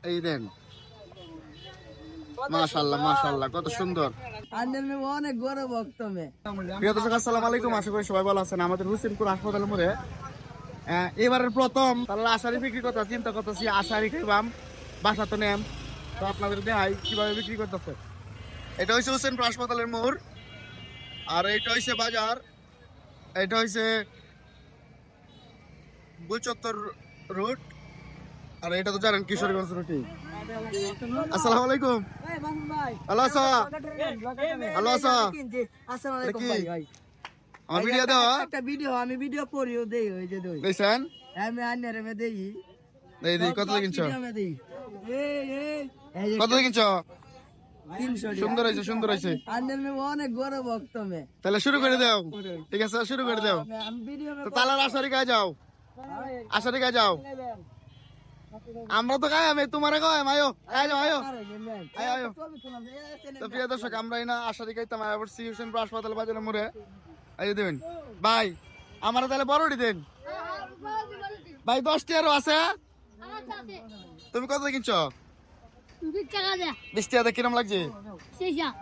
এই দেন, মাশাআল্লাহ মাশাআল্লাহ, কত সুন্দর। অনেক বড় ভক্ত মে। প্রিয় দর্শক, আসসালামু আলাইকুম। আশা করি সবাই ভালো আছেন। আমাদের হোসেনপুর হাসপাতালের মোড়ে এবারের প্রথম তাহলে আশারি বিক্রি করতে চিন্তা করতেছি। আশারি খাইবাম, বাসা তো নেম, তো আপনাদের দেখাই কিভাবে বিক্রি করতেছে। এটা হচ্ছে হোসেনপুর হাসপাতালের মোড়, আর এটা হচ্ছে বাজার, এটা হচ্ছে বুলচত্বর রুট, আর এটা তো জানেন কিশোরগঞ্জ রুটি। আসসালামু আলাইকুম, ভালো আছো? ভালো আছো? আমার ভিডিও দাও, একটা ভিডিও আমি ভিডিও করিও দেই, ওই যে দেই দেখছেন, আমি আন্নারে মে দেই এই দেই। কত কিনছো? এই কত কিনছো? 300 সুন্দর হয়েছে, সুন্দর হয়েছে। আন্নার মে অনেক বড় ভক্ত মে। তাহলে শুরু করে দাও। ঠিক আছে, শুরু করে দাও। আমি ভিডিও তো তাহলে আশারি গায়ে যাও, আশারি গায়ে যাও। আমরা তো গায়ে, আমি তোমার গায়ে আয়ো, আয়ো আয়ো আয়ো। তো প্রিয় দর্শক, আমরা এই না আশারি গাইতাম আয়া পড়ছি হোসেনপুর হাসপাতাল বাজারের মোড়ে। এই দেবেন ভাই, আমার তাহলে বড়টি দেন ভাই। 10টি আরো আছে। তুমি কত কিনছো? 20 টাকা। কিরম লাগছে?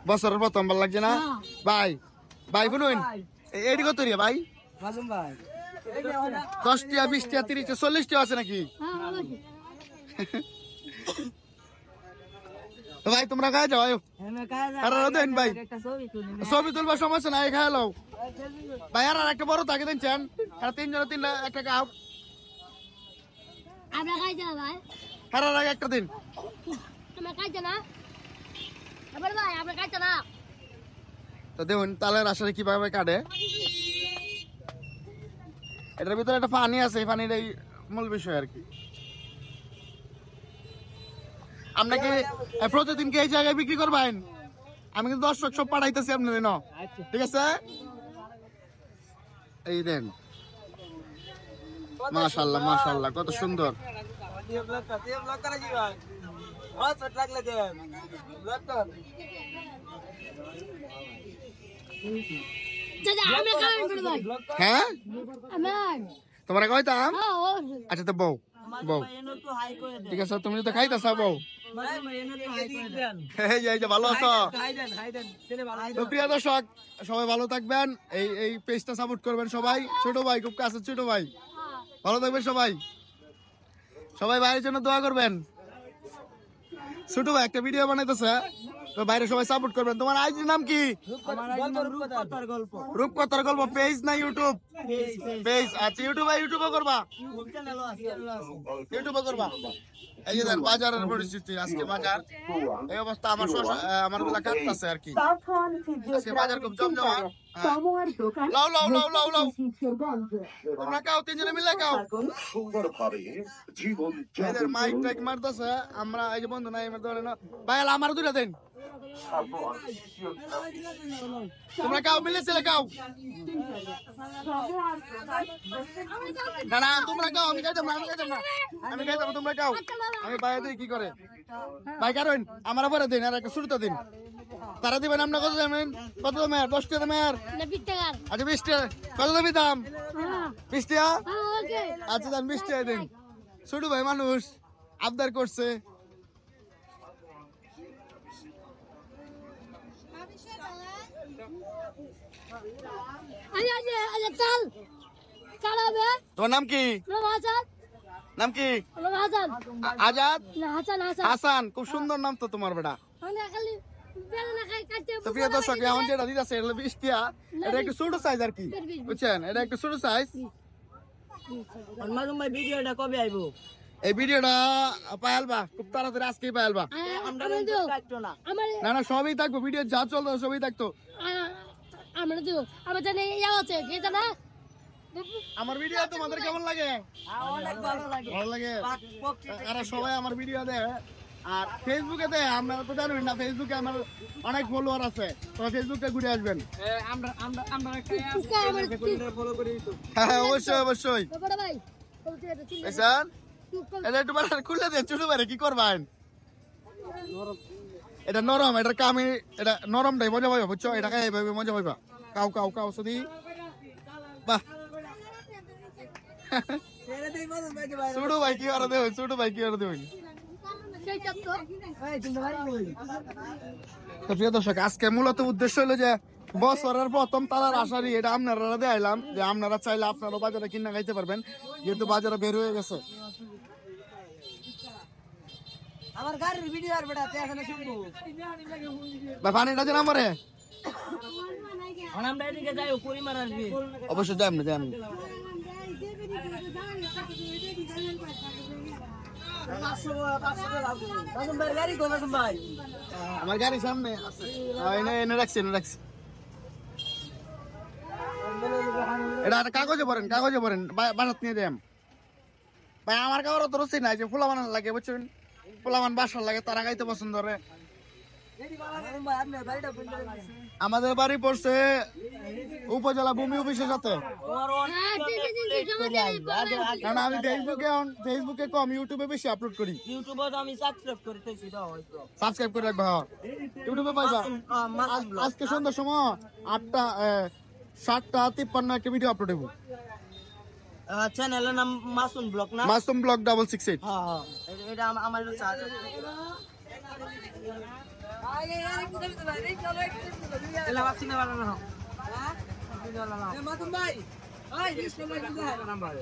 বছরের প্রথম ভালো লাগছে না ভাই? ভাই বলুন এটি কত রে ভাই? 10 টাকা, 20 টাকা, 30 টাকা, 40 টাকা আছে নাকি? ভাই তোমরা খায় যাও, আয়ো। দেন ভাই, ছবি তুলবার সমস্যা নাই, খায় লো ভাই। আর একটা বড় থাকে দিনছেন, তিনজন একটা গাও, হারার আগে একটা দিন। তো দেখুন তালের আশারে কিভাবে কাটে। এটার ভিতরে একটা পানি আছে, এই পানিটাই মূল বিষয় আর কি। আপনাকে প্রতিদিন কি এই জায়গায় বিক্রি করবেন? আমি কিন্তু দর্শক সব পাঠাইতেছি আপনাদের ন, ঠিক আছে? এই দেন, মাশাআল্লাহ মাশাআল্লাহ, কত সুন্দর। হ্যাঁ তোমরা কইতাম। আচ্ছা তো বউ বউ, ঠিক আছে, তুমি তো খাইতেছ বউ। ভালো আছো? তো প্রিয় দর্শক, সবাই ভালো থাকবেন। এই পেজটা সাপোর্ট করবেন সবাই। ছোট ভাই, খুব কাছে ছোট ভাই, ভালো থাকবেন সবাই। সবাই ভাইয়ের জন্য দোয়া করবেন। ছোট ভাই একটা ভিডিও বানাইতেছে, তো বাইরে সবাই সাপোর্ট করবেন। তোমার আইডির নাম কি? রূপকথার গল্প। পেজ না ইউটিউব? পেজ। আচ্ছা, ইউটিউবে করবা, ইউটিউবে করবা। এই যে বাজারের পরিস্থিতি, আজকে বাজার এই অবস্থা। আমার গুলা কাটতেছে আর কি। আজকে বাজার খুব জমজমা। লাও লাও লাও লাও লাও, তোমরা কাও, তিনজনে মিলে কাও। এদের মাইক টাইক মারতেছে, আমরা এই যে বন্ধু নাই ধরে না ভাই, আমার দুইটা দেন। তোমরা কাও, মিলেছিলে কাও। না না, তোমরা কাও, আমি খাইতাম না, আমি খাইতাম না, আমি খাইতাম না, তোমরা কাও। আমি বাইরে দিই কি করে ভাই, কারণ আমার পরে দিন আর একটা শুরুতে দিন। তারা দিবেন আপনার কত দেবেন? কত দামের? 10 টাকা দামের? আচ্ছা 20 টাকা। কত দামি দাম? 20 টাকা। আচ্ছা দাম 20 টাকা দিন। ছোট ভাই মানুষ আবদার করছে। তোমার নাম কি? নাম কি? আজাদ? হাসান। খুব সুন্দর নাম তো তোমার বেটা। তো প্রিয় দর্শক, এখন যেটা দিতেছে এটা 20 টাকা। এটা একটু ছোট সাইজ আর কি, বুঝছেন? এটা একটু ছোট সাইজ। ভিডিওটা কবে আইবো? এই ভিডিওটা পাইলবা খুব তাড়াতাড়ি, আজকেই পাইলবা। না না, সবই থাকবো, ভিডিও যা চলতো সবই থাকতো। আমার ভিডিও তোমাদের কেমন লাগে? ভালো লাগে। এরা সবাই আমার ভিডিও দেয়, আর ফেসবুকে দেয়। আমরা তো জানি না, ফেসবুকে আমার অনেক ফলোয়ার আছে, তো ফেসবুকে ঘুরে আসবেন। হ্যাঁ অবশ্যই অবশ্যই। এটা একটু খুলে দেন, ছোট বাইরে কি করবেন? এটা নরম, এটার কামি, এটা নরমটাই মজা পাইবা, বুঝছো? এটা খাই মজা পাইবা। কাউ কাউ কাউ শুধু বাহ। ছোট ভাই কি আর দেবেন, ছোট ভাই কি আর দেবেন। এই তুমি বাড়ি কই? তো প্রিয় দর্শক আজকে মূলত উদ্দেশ্য হলো যে বছরের প্রথম তালার আশারি এটা আপনারা দেখাইলাম যে আপনারা চাইলে আপনারা বাজারে কিনা খাইতে পারবেন যেহেতু বাজারে বের হয়ে গেছে। আমার গাড়ির ভিডিও আর বেটা এখানে শুনবো। ভাই পানিটা যে নাম্বারে আমরা এদিকে যাই পরিমাণ আসবে। অবশ্যই যাই না যাই না কাসম ভাই গাড়ি কই কাসম ভাই? আমার গাড়ি সামনে আছে এনে এনে রাখছি এটা একটা কাগজে ভরেন বাসাত নিয়ে যাই ভাই আমার কাগজ তো রসি নাই যে ফুলা বানানো লাগে বুঝছেন ফুলা বান বাসার লাগে তারা খাইতে পছন্দ করে। কাসম ভাই আপনি গাড়িটা ফোন করে দিছেন। আমাদের বাড়ি পড়ছে উপজেলা ভূমি অফিসের সাথে কারণ আমি ফেসবুকে কম ইউটিউবে বেশি আপলোড করি। ইউটিউবে তো আমি সাবস্ক্রাইব করতেছি দাও হয়তো। সাবস্ক্রাইব করে রাখবা ইউটিউবে পাইবা। আজকে সন্ধ্যার সময় 7:53 একটা ভিডিও আপলোড হবো। চ্যানেলের নাম মাসুম ব্লগ না? মাসুম ব্লগ 668। হ্যাঁ হ্যাঁ এটা আমার একটু চার্জ এলা বাক্সি না বানানো না মাসুম ভাই ওই দিস নাম্বার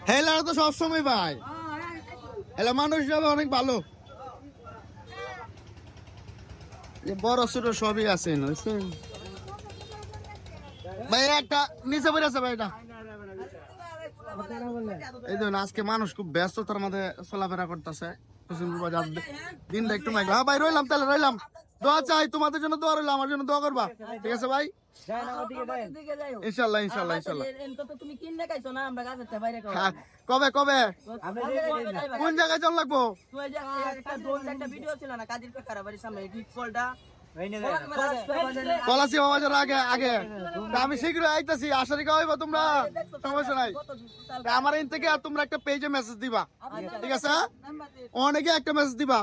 হেলার তো সবসময় ভাই হেলা মানুষ হিসাবে অনেক ভালো বড় ছোট সবই আছে বুঝছেন ভাই একটা নিচে পড়ে আছে ভাই এটা এই দেখুন আজকে মানুষ খুব ব্যস্ততার মধ্যে চলাফেরা করতেছে দিনটা একটু মাইক হ্যাঁ ভাই রইলাম তাহলে রইলাম দোয়া চাই তোমাদের জন্য দোয়া রইলাম আমার জন্য দোয়া করবা ঠিক আছে ভাই ইনশাল্লাহ তুমি কিনে খাইছো না আমরা গাছের বাইরে হ্যাঁ, কবে কোন জায়গায় চল লাগবো একটা ভিডিও ছিল না কাদির কাকার বাড়ির সামনে ডিপ ফলটা পলাশি বাজার আগে তা আমি শীঘ্রই আইতাছি আশারি খাওয়াইবা তোমরা সমস্যা নাই তা আমার এখান থেকে আর তোমরা একটা পেজে মেসেজ দিবা ঠিক আছে অনেকে একটা মেসেজ দিবা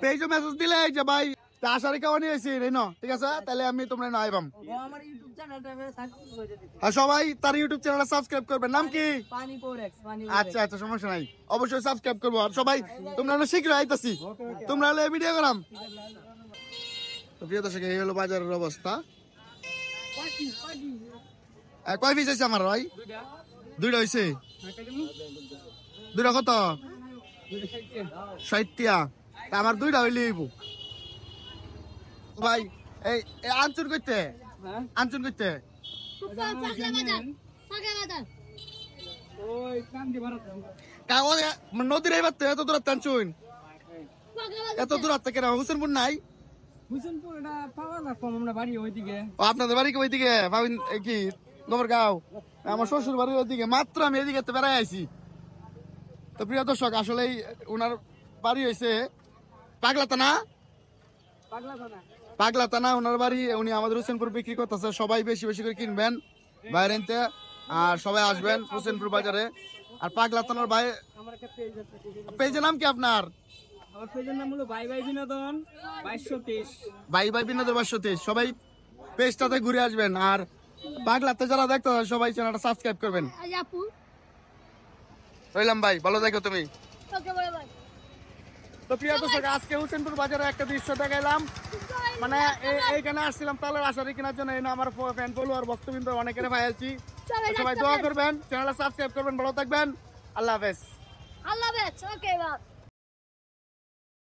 পেজও মেসেজ দিলে এই যে ভাই তা আশারি খাওয়া নিয়ে এসেছি ঠিক আছে তাহলে আমি তোমরা না আইবাম আমার ইউটিউব চ্যানেলটা সাবস্ক্রাইব করে দিতে আর সবাই তার ইউটিউব চ্যানেলটা সাবস্ক্রাইব করবেন নাম কি পানি পোরেক্স পানি আচ্ছা সমস্যা নাই অবশ্যই সাবস্ক্রাইব করবো আর সবাই তোমরা শীঘ্রই আইতাছি তোমরা হলে ভিডিও করাম। তো প্রিয় দর্শক এই হলো বাজারের অবস্থা কয় পিস আছে আমার ভাই দুইটা হয়েছে দুইটা কত 60 টাকা আমার দুইটা হইলে ভাই এই আনচুন করতে কাগজ নদীর এইবার তো এত দূর আনচুন এত দূর থেকে হুসেনপুর নাই হুসেনপুর এটা পাওয়া না কম আমরা বাড়ি ওইদিকে আপনাদের বাড়ি ওইদিকে ভাবিন কি গোবরগাঁও আমার শ্বশুর বাড়ির ওইদিকে মাত্র আমি এদিকে তো বেড়াই আইছি। তো প্রিয় দর্শক আসলে ওনার বাড়ি হয়েছে পাগলা থানা ওনার বাড়ি উনি আমাদের হোসেনপুর বিক্রি করতেছে সবাই বেশি করে কিনবেন বাইরে আর সবাই আসবেন হোসেনপুর বাজারে আর পাগলা থানার ভাই পেজের নাম কি আপনার? আমার পেজের নাম হলো ভাই বিনোদন 2223 ভাই বিনোদন 2223 সবাই পেজটাতে ঘুরে আসবেন আর পাগলাতে যারা দেখতে সবাই চ্যানেলটা সাবস্ক্রাইব করবেন। রইলাম ভাই ভালো দেখো তুমি। তো প্রিয় দর্শক আজকে হোসেনপুর বাজারে একটা দৃশ্য দেখাইলাম মানে এইখানে আসছিলাম তালের আশারি কেনার জন্য আমার ফ্যান ফলোয়ার ভক্তবৃন্দ অনেকের পাইছি সবাই দোয়া করবেন চ্যানেলটা সাবস্ক্রাইব করবেন ভালো থাকবেন আল্লাহ হাফেজ। ওকে বাবা।